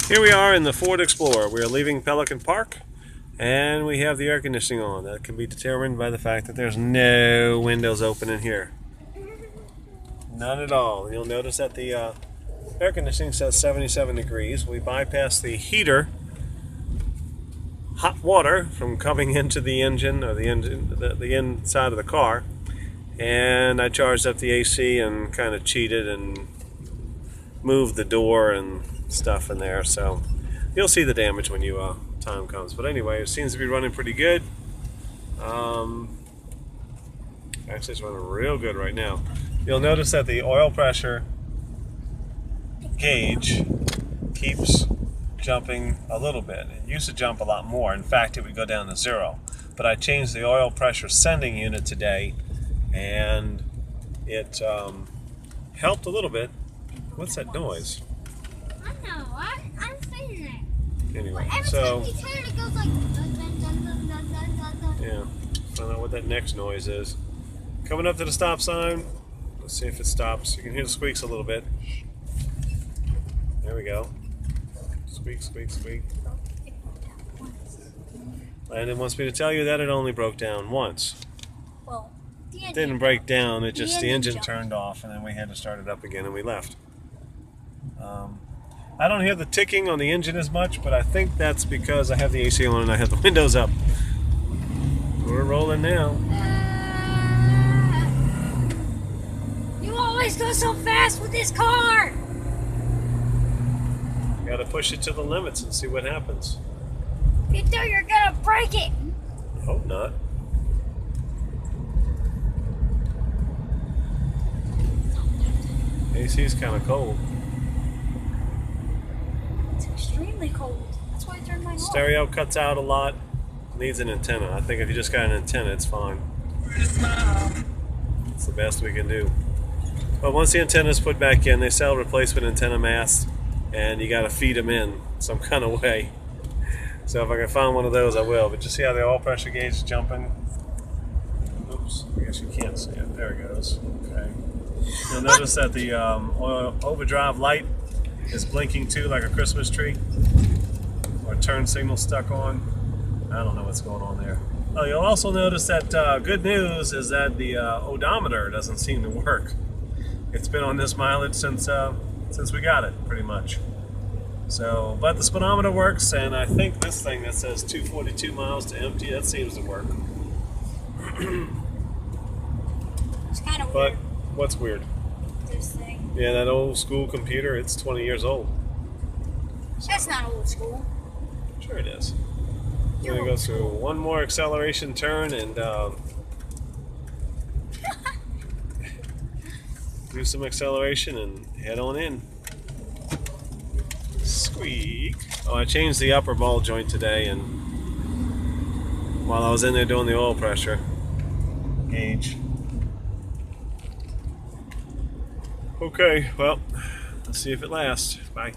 Here we are in the Ford Explorer. We are leaving Pelican Park, and we have the air conditioning on. That can be determined by the fact that there's no windows open in here. None at all. You'll notice that the air conditioning says 77 degrees. We bypassed the heater, hot water from coming into the engine, or the inside of the car, and I charged up the AC and kind of cheated and moved the door and stuff in there, so you'll see the damage when you time comes. But anyway, it seems to be running pretty good. Actually, it's running real good right now. You'll notice that the oil pressure gauge keeps jumping a little bit. It used to jump a lot more. In fact, it would go down to 0. But I changed the oil pressure sending unit today, and it helped a little bit. What's that noise? I know. I'm saying it. Anyway, every so time you turn, it goes like yeah, I don't know what that next noise is. Coming up to the stop sign. Let's see if it stops. You can hear the squeaks a little bit. There we go. Squeak, squeak, squeak. Landon wants me to tell you that it only broke down once. Well, It didn't break down. It just the engine turned off, and then we had to start it up again, and we left. I don't hear the ticking on the engine as much, but I think that's because I have the AC on and I have the windows up. We're rolling now. You always go so fast with this car. Got to push it to the limits and see what happens. You know you're gonna break it. I hope not. AC is kind of cold. It's extremely cold. That's why I turned mine off. Stereo cuts out a lot. Needs an antenna. I think if you just got an antenna, it's fine. It's the best we can do. But once the antenna is put back in, they sell replacement antenna masts, and you got to feed them in some kind of way. So if I can find one of those, I will. But you see how the oil pressure gauge is jumping? Oops, I guess you can't see it. There it goes. Okay. You'll notice that the oil overdrive light is blinking too, like a Christmas tree, or turn signal stuck on. I don't know what's going on there. Oh, you'll also notice that good news is that the odometer doesn't seem to work. It's been on this mileage since we got it, pretty much. So, but the speedometer works, and I think this thing that says 242 miles to empty, that seems to work. It's kind of But weird. what's weird? This thing. Yeah, that old school computer, it's 20 years old. That's not old school. Sure it is. We're going to go through one more acceleration turn and do some acceleration and head on in. Squeak. Oh, I changed the upper ball joint today, and while I was in there doing the oil pressure gauge. Okay, well, let's see if it lasts. Bye.